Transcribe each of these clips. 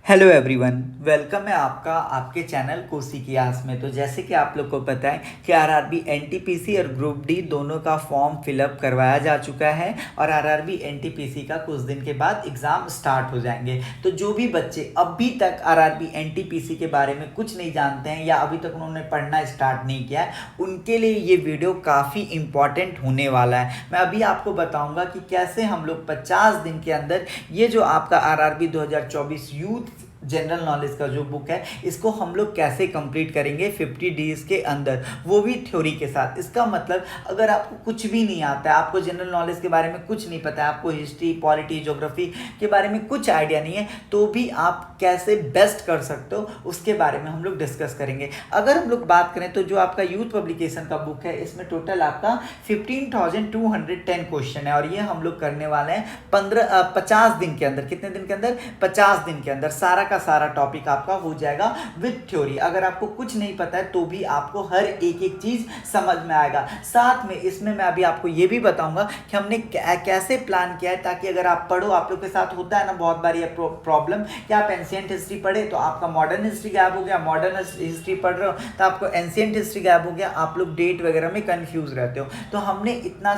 Hello everyone, welcome है आपका आपके चैनल कोसी की आस में। तो जैसे कि आप लोग को पता है कि आरआरबी एनटीपीसी और ग्रुप डी दोनों का फॉर्म फिलअप करवाया जा चुका है और आरआरबी एनटीपीसी का कुछ दिन के बाद एग्ज़ाम स्टार्ट हो जाएंगे। तो जो भी बच्चे अभी तक आरआरबी एनटीपीसी के बारे में कुछ नहीं जानते हैं या अभी तक उन्होंने पढ़ना स्टार्ट नहीं किया है, उनके लिए ये वीडियो काफ़ी इम्पॉर्टेंट होने वाला है। मैं अभी आपको बताऊँगा कि कैसे हम लोग 50 दिन के अंदर ये जो आपका आरआरबी 2024 यूथ जनरल नॉलेज का जो बुक है इसको हम लोग कैसे कंप्लीट करेंगे 50 डेज के अंदर, वो भी थ्योरी के साथ। इसका मतलब अगर आपको कुछ भी नहीं आता है, आपको जनरल नॉलेज के बारे में कुछ नहीं पता है, आपको हिस्ट्री, पॉलिटी, ज्योग्राफी के बारे में कुछ आइडिया नहीं है, तो भी आप कैसे बेस्ट कर सकते हो उसके बारे में हम लोग डिस्कस करेंगे। अगर हम लोग बात करें तो जो आपका यूथ पब्लिकेशन का बुक है इसमें टोटल आपका 15,210 क्वेश्चन है और ये हम लोग करने वाले हैं 50 दिन के अंदर। कितने दिन के अंदर? 50 दिन के अंदर सारा का सारा टॉपिक आपका हो जाएगा विद थ्योरी। अगर आपको कुछ नहीं पता है तो भी आपको हर एक एक चीज समझ में आएगा। साथ में इसमें मैं अभी आपको ये भी बताऊंगा कि हमने कैसे प्लान किया है, ताकि अगर आप पढ़ो, आप लोग के साथ होता है ना बहुत बार ये प्रॉब्लम कि आप एंशिएंट हिस्ट्री पढ़े तो आपका मॉडर्न हिस्ट्री गायब हो गया, मॉडर्न हिस्ट्री पढ़ रहे हो तो आपको एंशिएंट हिस्ट्री गायब हो गया, आप लोग डेट वगैरह में कंफ्यूज रहते हो। तो हमने इतना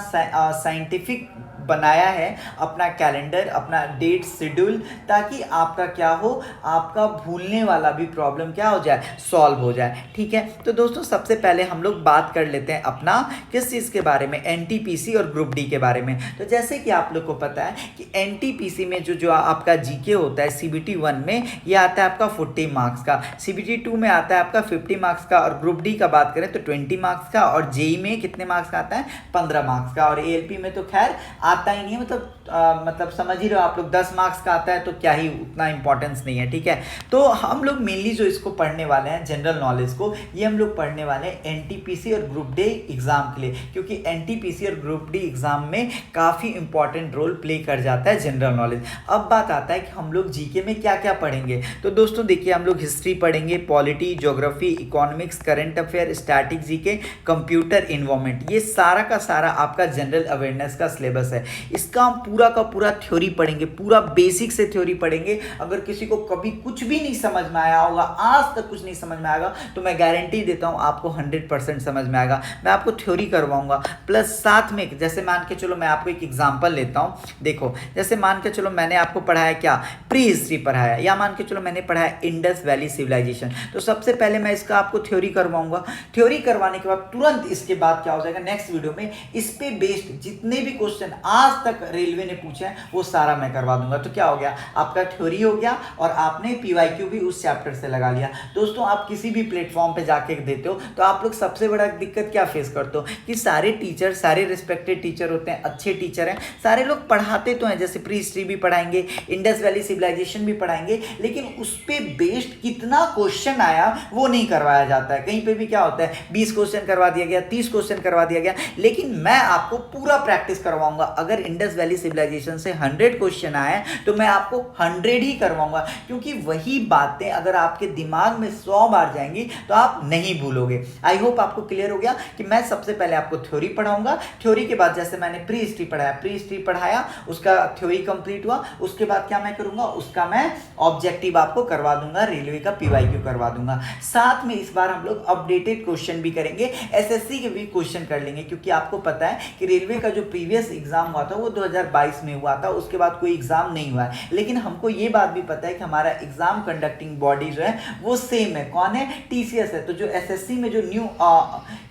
साइंटिफिक बनाया है अपना कैलेंडर, अपना डेट शेड्यूल, ताकि आपका क्या हो, आपका भूलने वाला भी प्रॉब्लम क्या हो जाए, सॉल्व हो जाए। ठीक है, तो दोस्तों सबसे पहले हम लोग बात कर लेते हैं अपना किस चीज़ के बारे में, एनटीपीसी और ग्रुप डी के बारे में। तो जैसे कि आप लोग को पता है कि एनटीपीसी में जो आपका जीके होता है सीबीटी 1 में ये आता है आपका 40 मार्क्स का, सीबीटी 2 में आता है आपका 50 मार्क्स का, और ग्रुप डी का बात करें तो 20 मार्क्स का, और जेई में कितने मार्क्स का आता है, 15 मार्क्स का, और एएलपी में तो खैर आता ही नहीं है, मतलब समझ ही रहे हो आप लोग, 10 मार्क्स का आता है तो क्या ही उतना इंपॉर्टेंस नहीं है। ठीक है, तो हम लोग मेनली जो इसको पढ़ने वाले हैं जनरल नॉलेज को, ये हम लोग पढ़ने वाले हैं एनटीपीसी और ग्रुप डी एग्जाम के लिए, क्योंकि एनटीपीसी और ग्रुप डी एग्जाम में काफ़ी इंपॉर्टेंट रोल प्ले कर जाता है जनरल नॉलेज। अब बात आता है कि हम लोग जीके में क्या क्या पढ़ेंगे। तो दोस्तों देखिए, हम लोग हिस्ट्री पढ़ेंगे, polity, geography, economics, current affair, static GK, computer, environment, ये सारा का सारा आपका जनरल अवेयरनेस का सिलेबस है। इसका हम पूरा का पूरा थ्योरी पढ़ेंगे, पूरा बेसिक से थ्योरी पढ़ेंगे। अगर किसी को कभी कुछ भी नहीं समझ में आया होगा, आज तक कुछ नहीं समझ में आएगा, तो मैं गारंटी देता हूं आपको 100% समझ में आएगा। मैं आपको थ्योरी करवाऊंगा, प्लस साथ में जैसे मान के चलो, मैं आपको एक एग्जांपल लेता हूं। देखो, जैसे मान के चलो मैंने आपको पढ़ाया क्या, प्री हिस्ट्री पढ़ाया, या मान के चलो मैंने पढ़ाया इंडस वैली सिविलाइजेशन, तो सबसे पहले मैं इसका आपको थ्योरी करवाऊंगा। थ्योरी करवाने के बाद तुरंत इसके बाद क्या हो जाएगा, नेक्स्ट वीडियो में इस पे बेस्ड जितने भी क्वेश्चन आज तक रेलवे ने पूछे हैं वो सारा मैं करवा दूंगा। तो क्या हो गया, आपका थ्योरी हो गया और आपने पीवाईक्यू भी उस चैप्टर से लगा लिया। दोस्तों आप किसी भी प्लेटफॉर्म पे जाके देते हो तो आप लोग सबसे बड़ा दिक्कत क्या फेस करते हो कि सारे टीचर, सारे रिस्पेक्टेड टीचर होते हैं, अच्छे टीचर हैं, सारे लोग पढ़ाते तो हैं, जैसे प्री हिस्ट्री भी पढ़ाएंगे, इंडस वैली सिविलाइजेशन भी पढ़ाएंगे, लेकिन उस पर बेस्ड कितना क्वेश्चन आया वो नहीं करवाया जाता है। कहीं पे भी क्या होता है, 20 क्वेश्चन करवा दिया गया, 30 क्वेश्चन करवा दिया गया, लेकिन मैं आपको पूरा प्रैक्टिस करवाऊंगा। अगर इंडस वैली सिविलाइजेशन से 100 क्वेश्चन आए तो मैं आपको 100 ही करवाऊंगा, क्योंकि वही बातें अगर आपके दिमाग में 100 बार जाएंगी तो आप नहीं भूलोगे। आई होप आपको क्लियर हो गया कि मैं सबसे पहले आपको थ्योरी पढ़ाऊंगा, थ्योरी के बाद जैसे मैंने प्री हिस्ट्री पढ़ाया, प्री हिस्ट्री पढ़ाया, उसका थ्योरी कंप्लीट हुआ, उसके बाद क्या मैं करूंगा, उसका मैं ऑब्जेक्टिव आपको करवा दूंगा, रेलवे का पीवाईक्यू करवा दूंगा। साथ में इस बार हम लोग अपडेटेड क्वेश्चन भी करेंगे, एसएससी के भी क्वेश्चन कर लेंगे, क्योंकि आपको पता है कि रेलवे का जो प्रीवियस एग्जाम हुआ था वो 2022 में हुआ था, उसके बाद कोई एग्जाम नहीं हुआ है। लेकिन हमको ये बात भी पता है कि हमारा एग्जाम कंडक्टिंग बॉडी जो है वो सेम है, कौन है, टीसीएस है। तो जो एसएससी में जो न्यू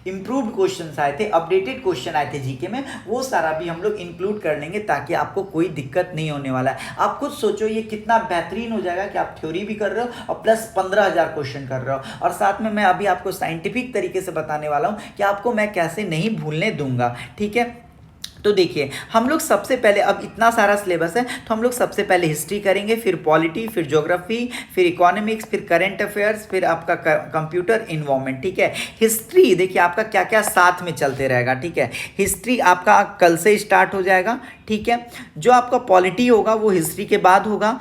इंप्रूव्ड क्वेश्चंस आए थे, अपडेटेड क्वेश्चन आए थे जीके में, वो सारा भी हम लोग इंक्लूड कर लेंगे, ताकि आपको कोई दिक्कत नहीं होने वाला है। आप खुद सोचो ये कितना बेहतरीन हो जाएगा कि आप थ्योरी भी कर रहे हो और प्लस 15,000 क्वेश्चन कर रहे हो, और साथ में मैं अभी आपको साइंटिफिक तरीके से बताने वाला हूं कि आपको मैं कैसे नहीं भूलने दूंगा। ठीक है, तो देखिए, हम लोग सबसे पहले, अब इतना सारा सिलेबस है तो हम लोग सबसे पहले हिस्ट्री करेंगे, फिर पॉलिटी, फिर ज्योग्राफी, फिर इकोनॉमिक्स, फिर करंट अफेयर्स, फिर आपका कंप्यूटर, इन्वायरमेंट। ठीक है, हिस्ट्री देखिए आपका क्या क्या साथ में चलते रहेगा। ठीक है, हिस्ट्री आपका कल से स्टार्ट हो जाएगा। ठीक है, जो आपका पॉलिटी होगा वो हिस्ट्री के बाद होगा,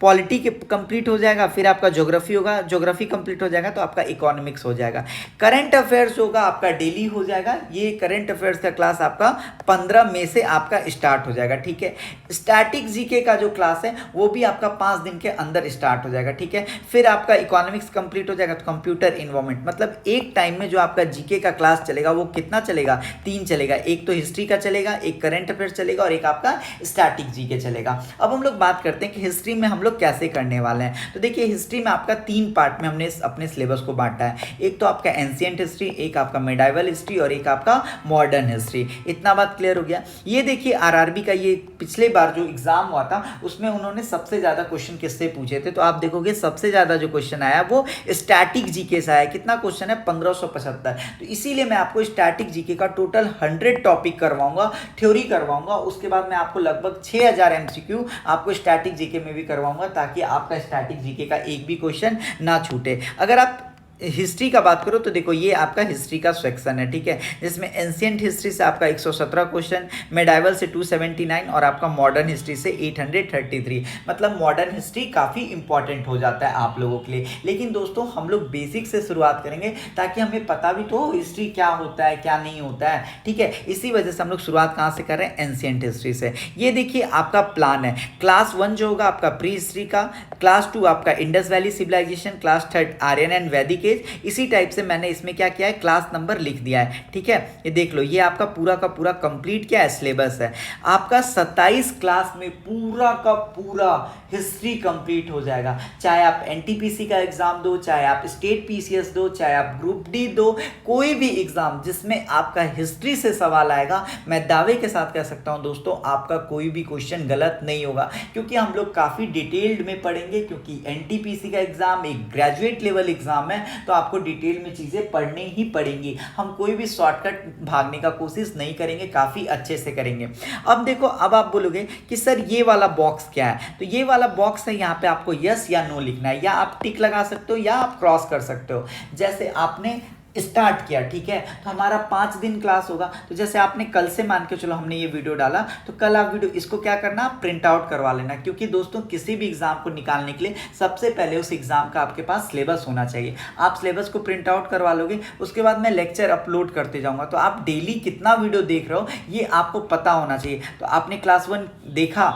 पॉलिटी के कंप्लीट हो जाएगा, फिर आपका ज्योग्राफी होगा, ज्योग्राफी कंप्लीट हो जाएगा तो आपका इकोनॉमिक्स हो जाएगा। करंट अफेयर्स होगा आपका डेली हो जाएगा। ये करंट अफेयर्स का क्लास आपका 15 मई से आपका स्टार्ट हो जाएगा, ठीक है। स्टैटिक जीके का जो क्लास है वो भी आपका 5 दिन के अंदर स्टार्ट हो जाएगा, ठीक है। फिर आपका इकोनॉमिक्स कंप्लीट हो जाएगा तो कंप्यूटर इन्वायरमेंट, मतलब एक टाइम में जो आपका जीके का क्लास चलेगा वो कितना चलेगा, 3 चलेगा। एक तो हिस्ट्री का चलेगा, एक करंट अफेयर्स चलेगा और एक आपका स्टैटिक जीके चलेगा। अब हम लोग बात करते हैं कि हिस्ट्री में हम लोग कैसे करने वाले हैं। तो देखिए हिस्ट्री में आपका 3 पार्ट में हमने अपने सिलेबस को बांटा है। एक तो आपका एंशिएंट हिस्ट्री, एक आपका मेडाइवल हिस्ट्री और एक आपका मॉडर्न हिस्ट्री। इतना बात क्लियर हो गया। ये देखिए आरआरबी का ये पिछले बार जो एग्जाम हुआ था उसमें उन्होंने सबसे ज्यादा क्वेश्चन किससे पूछे थे, तो आप देखोगे सबसे ज्यादा जो क्वेश्चन आया वो स्टैटिक जीके से आया। कितना क्वेश्चन है, 1575। तो इसीलिए मैं आपको स्टैटिक जीके का टोटल 100 टॉपिक करवाऊंगा, थ्योरी करवाऊंगा। उसके बाद मैं आपको लगभग 6000 एमसीक्यू आपको स्टैटिक जीके में भी करवाऊंगा, ताकि आपका स्टैटिक जीके का एक भी क्वेश्चन ना छूटे। अगर आप हिस्ट्री का बात करो तो देखो ये आपका हिस्ट्री का सेक्शन है, ठीक है, जिसमें एंशिएंट हिस्ट्री से आपका 117 क्वेश्चन, मेडाइवल से 279 और आपका मॉडर्न हिस्ट्री से 833। मतलब मॉडर्न हिस्ट्री काफ़ी इंपॉर्टेंट हो जाता है आप लोगों के लिए। लेकिन दोस्तों हम लोग बेसिक से शुरुआत करेंगे ताकि हमें पता भी तो हिस्ट्री क्या होता है क्या नहीं होता है, ठीक है। इसी वजह से हम लोग शुरुआत कहाँ से कर रहे हैं, एंशिएंट हिस्ट्री से। ये देखिए आपका प्लान है, क्लास 1 जो होगा आपका प्री हिस्ट्री का, क्लास 2 आपका Indus valley civilisation, class 3 Aryan and Vedic. इसी टाइप से मैंने इसमें क्या किया है, क्लास नंबर लिख दिया है, ठीक है। ये देख लो ये आपका पूरा का पूरा कंप्लीट क्या है, सिलेबस है आपका। 27 क्लास में पूरा का पूरा हिस्ट्री कंप्लीट हो जाएगा। चाहे आप एनटीपीसी का एग्जाम दो, चाहे आप स्टेट पीसीएस दो, चाहे आप ग्रुप डी दो, कोई भी एग्जाम जिसमें आपका हिस्ट्री से सवाल आएगा, मैं दावे के साथ कह सकता हूं दोस्तों आपका कोई भी क्वेश्चन गलत नहीं होगा। क्योंकि हम लोग काफी डिटेल्ड में पढ़ेंगे, क्योंकि एनटीपीसी का एग्जाम एक ग्रेजुएट लेवल एग्जाम है, तो आपको डिटेल में चीजें पढ़नी ही पड़ेंगी। हम कोई भी शॉर्टकट भागने का कोशिश नहीं करेंगे, काफी अच्छे से करेंगे। अब देखो, अब आप बोलोगे कि सर ये वाला बॉक्स क्या है, तो ये वाला बॉक्स है, यहाँ पे आपको यस या नो लिखना है, या आप टिक लगा सकते हो या आप क्रॉस कर सकते हो। जैसे आपने स्टार्ट किया, ठीक है, तो हमारा 5 दिन क्लास होगा। तो जैसे आपने कल से मान के चलो हमने ये वीडियो डाला, तो कल आप वीडियो इसको क्या करना, प्रिंट आउट करवा लेना। क्योंकि दोस्तों किसी भी एग्जाम को निकालने के लिए सबसे पहले उस एग्जाम का आपके पास सिलेबस होना चाहिए। आप सिलेबस को प्रिंट आउट करवा लोगे, उसके बाद मैं लेक्चर अपलोड करते जाऊंगा, तो आप डेली कितना वीडियो देख रहे हो ये आपको पता होना चाहिए। तो आपने क्लास 1 देखा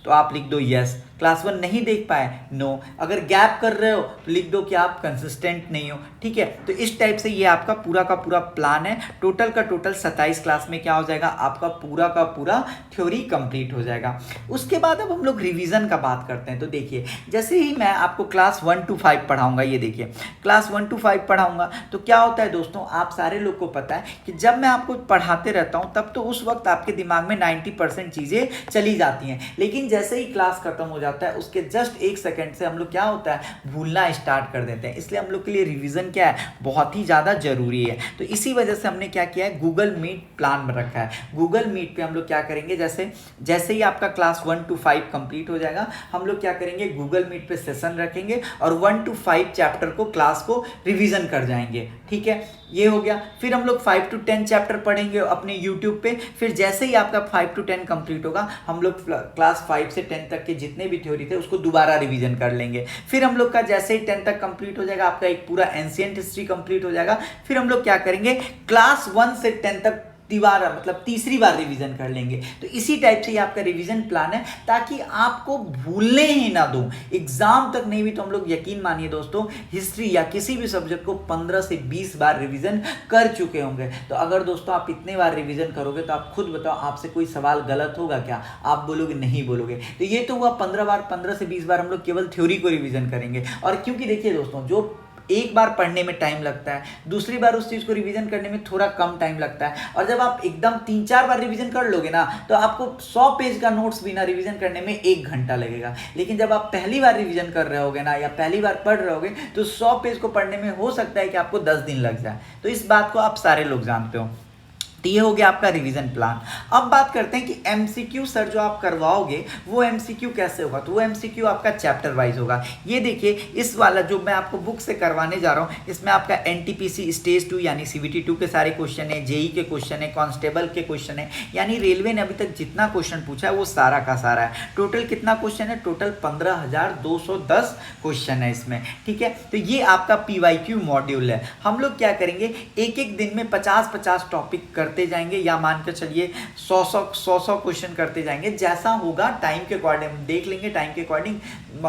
तो आप लिख दो यस, क्लास 1 नहीं देख पाए नो, अगर गैप कर रहे हो तो लिख दो कि आप कंसिस्टेंट नहीं हो, ठीक है। तो इस टाइप से ये आपका पूरा का पूरा प्लान है। टोटल का टोटल 27 क्लास में क्या हो जाएगा, आपका पूरा का पूरा थ्योरी कंप्लीट हो जाएगा। उसके बाद अब हम लोग रिवीजन का बात करते हैं। तो देखिए जैसे ही मैं आपको क्लास 1 to 5 पढ़ाऊंगा, ये देखिए क्लास 1 to 5 पढ़ाऊंगा, तो क्या होता है दोस्तों, आप सारे लोग को पता है कि जब मैं आपको पढ़ाते रहता हूं तब तो उस वक्त आपके दिमाग में 90% चीजें चली जाती हैं। लेकिन जैसे ही क्लास खत्म हो जाता है उसके जस्ट 1 सेकंड से हम लोग क्या होता है, भूलना स्टार्ट कर देते हैं। इसलिए हम लोग के लिए रिवीजन क्या है, बहुत ही ज्यादा जरूरी है। तो इसी वजह से हमने क्या किया है, गूगल मीट प्लान में रखा है। गूगल मीट पे हम लोग क्या करेंगे, जैसे ही आपका क्लास 1 to 5 कंप्लीट हो जाएगा, हम लोग क्या करेंगे, गूगल मीट पे सेशन रखेंगे और 1 to 5 चैप्टर को क्लास को रिवीजन कर जाएंगे, ठीक है। ये हो गया। फिर हम लोग 5 to 10 चैप्टर पढ़ेंगे अपने यूट्यूब पे। फिर जैसे ही आपका 5 to 10 कंप्लीट होगा, हम लोग क्लास 5 से 10 तक के जितने भी थ्योरी थे उसको दोबारा रिवीजन कर लेंगे। फिर हम लोग का जैसे ही 10 तक कंप्लीट हो जाएगा, आपका एक पूरा एंशिएंट हिस्ट्री कंप्लीट हो जाएगा। फिर हम लोग क्या करेंगे, क्लास 1 से 10 तक दोबारा मतलब तीसरी बार रिवीजन कर लेंगे। तो इसी टाइप से ये आपका रिवीजन प्लान है, ताकि आपको भूलने ही ना दूं, एग्जाम तक नहीं भी तो हम लोग यकीन मानिए दोस्तों हिस्ट्री या किसी भी सब्जेक्ट को 15 से 20 बार रिवीजन कर चुके होंगे। तो अगर दोस्तों आप इतने बार रिवीजन करोगे तो आप खुद बताओ, आपसे कोई सवाल गलत होगा क्या, आप बोलोगे नहीं बोलोगे। तो ये तो हुआ 15 से 20 बार हम लोग केवल थ्योरी को रिवीजन करेंगे। और क्योंकि देखिए दोस्तों, जो एक बार पढ़ने में टाइम लगता है, दूसरी बार उस चीज को रिवीजन करने में थोड़ा कम टाइम लगता है। और जब आप एकदम 3-4 बार रिवीजन कर लोगे ना, तो आपको 100 पेज का नोट्स बिना रिवीजन करने में 1 घंटा लगेगा। लेकिन जब आप पहली बार रिवीजन कर रहे होगे ना, या पहली बार पढ़ रहे होगे, तो 100 पेज को पढ़ने में हो सकता है कि आपको 10 दिन लग जाए। तो इस बात को आप सारे लोग जानते हो। तो ये हो गया आपका रिवीजन प्लान। अब बात करते हैं कि एमसीक्यू सर जो आप करवाओगे वो एमसीक्यू कैसे होगा। तो वो एमसीक्यू आपका चैप्टर वाइज होगा। ये देखिए इस वाला जो मैं आपको बुक से करवाने जा रहा हूँ इसमें आपका एनटीपीसी स्टेज 2 यानी सीबीटी 2 के सारे क्वेश्चन है, जेई के क्वेश्चन है, कांस्टेबल के क्वेश्चन है, यानी रेलवे ने अभी तक जितना क्वेश्चन पूछा है वो सारा का सारा है। टोटल कितना क्वेश्चन है, टोटल 15,210 क्वेश्चन है इसमें, ठीक है। तो ये आपका पीवाईक्यू मॉड्यूल है। हम लोग क्या करेंगे, एक एक दिन में 50-50 टॉपिक करते जाएंगे, या मान के चलिए 100 क्वेश्चन करते जाएंगे, जैसा होगा टाइम के अकॉर्डिंग देख लेंगे। टाइम के अकॉर्डिंग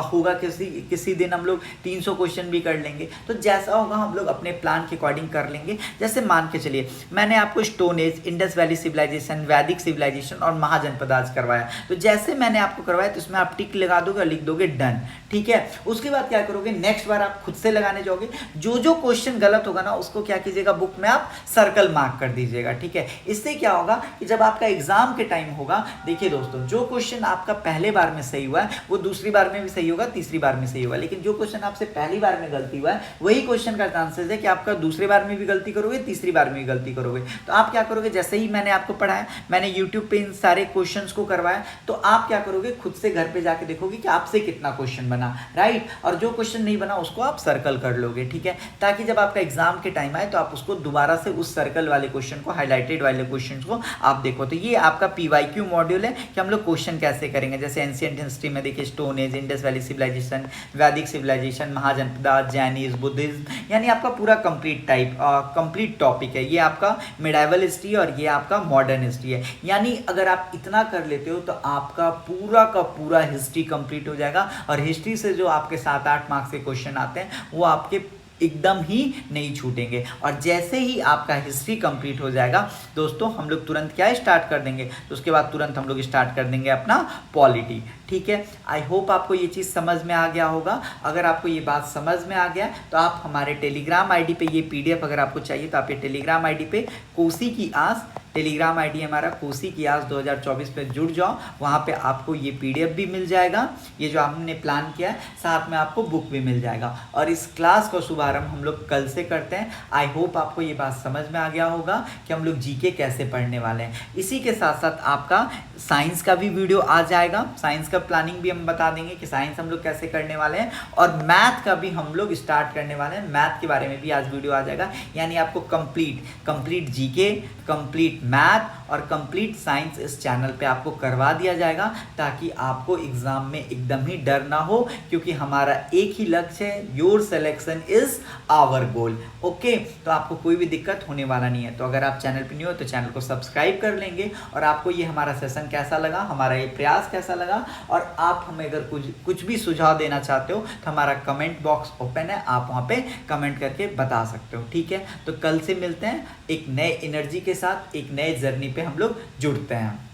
होगा, किसी दिन हम लोग 300 क्वेश्चन भी कर लेंगे, तो जैसा होगा हम लोग अपने प्लान के अकॉर्डिंग कर लेंगे। जैसे मान के चलिए मैंने आपको stone age, Indus valley civilisation, Vedic civilisation और महाजनपद आज करवाया, तो जैसे मैंने आपको करवाया तो इसमें आप टिक लगा दोगे और लिख दोगे डन, ठीक है। उसके बाद क्या करोगे, नेक्स्ट बार आप खुद से लगाने जाओगे, जो जो क्वेश्चन गलत होगा ना उसको क्या कीजिएगा, बुक में आप सर्कल मार्क कर दीजिएगा, ठीक है। इससे क्या होगा कि जब आपका एग्जाम के टाइम होगा, देखिए दोस्तों जो क्वेश्चन आपका पहले बार में सही हुआ है वो दूसरी बार में भी सही होगा, तीसरी बार में सही होगा, लेकिन जो क्वेश्चन आपसे पहली बार में गलती हुआ है वही क्वेश्चन का चांसेस है कि आपका दूसरी बार में भी गलती करोगे, तीसरी बार में भी गलती करोगे। तो आप क्या करोगे, जैसे ही मैंने आपको पढ़ाया, मैंने यूट्यूब पे इन सारे क्वेश्चंस को करवाया, तो आप क्या करोगे, खुद से घर पे जाके देखोगे कि आपसे कितना क्वेश्चन बना, राइट। और जो क्वेश्चन नहीं बना उसको आप सर्कल कर लोगे, ठीक है, ताकि जब आपका एग्जाम के टाइम आए तो आप उसको दोबारा से उस सर्कल वाले क्वेश्चन को, हाईलाइटेड वाले क्वेश्चन को आप देखो। तो ये आपका पीवाईक्यू मॉड्यूल है कि हम लोग क्वेश्चन कैसे करेंगे। जैसे एंशिएंट हिस्ट्री में देखिए stone age, Indus valley civilisation, Vedic civilisation, Mahajanapada, Jainism, Buddhism, यानी आपका पूरा कंप्लीट टॉपिक है। ये आपका मिडाइवल हिस्ट्री और ये आपका मॉडर्न हिस्ट्री है। यानी अगर आप इतना कर लेते हो तो आपका पूरा का पूरा हिस्ट्री कंप्लीट हो जाएगा, और हिस्ट्री से जो आपके 7-8 मार्क्स के क्वेश्चन आते हैं वो आपके एकदम ही नहीं छूटेंगे। और जैसे ही आपका हिस्ट्री कंप्लीट हो जाएगा दोस्तों, हम लोग तुरंत क्या स्टार्ट कर देंगे, तो उसके बाद तुरंत हम लोग स्टार्ट कर देंगे अपना पॉलिटी, ठीक है। आई होप आपको ये चीज़ समझ में आ गया होगा। अगर आपको ये बात समझ में आ गया तो आप हमारे टेलीग्राम आईडी पे ये पीडीएफ अगर आपको चाहिए तो आप ये टेलीग्राम आईडी पे कोसी की आस, टेलीग्राम आईडी हमारा कोसी की आस 2024 पे जुड़ जाओ, वहाँ पे आपको ये पीडीएफ भी मिल जाएगा, ये जो हमने प्लान किया है, साथ में आपको बुक भी मिल जाएगा। और इस क्लास का शुभारंभ हम लोग कल से करते हैं। आई होप आपको ये बात समझ में आ गया होगा कि हम लोग जीके कैसे पढ़ने वाले हैं। इसी के साथ साथ आपका साइंस का भी वीडियो आ जाएगा, साइंस का प्लानिंग भी हम बता देंगे कि साइंस हम लोग कैसे करने वाले हैं, और मैथ का भी हम लोग स्टार्ट करने वाले हैं। मैथ के बारे में भी आज वीडियो आ जाएगा, यानी आपको कंप्लीट जीके, कंप्लीट मैथ और कंप्लीट साइंस इस चैनल पे आपको करवा दिया जाएगा, ताकि आपको एग्जाम में एकदम ही डर ना हो, क्योंकि हमारा एक ही लक्ष्य है, your selection is our goal, okay. तो आपको कोई भी दिक्कत होने वाला नहीं है। तो अगर आप चैनल पे न्यू हो तो चैनल को सब्सक्राइब कर लेंगे। और आपको ये हमारा सेशन कैसा लगा, हमारा ये प्रयास कैसा लगा, और आप हमें अगर कुछ भी सुझाव देना चाहते हो तो हमारा कमेंट बॉक्स ओपन है, आप वहाँ पे कमेंट करके बता सकते हो, ठीक है। तो कल से मिलते हैं एक नए एनर्जी के साथ, एक नए जर्नी पे हम लोग जुड़ते हैं।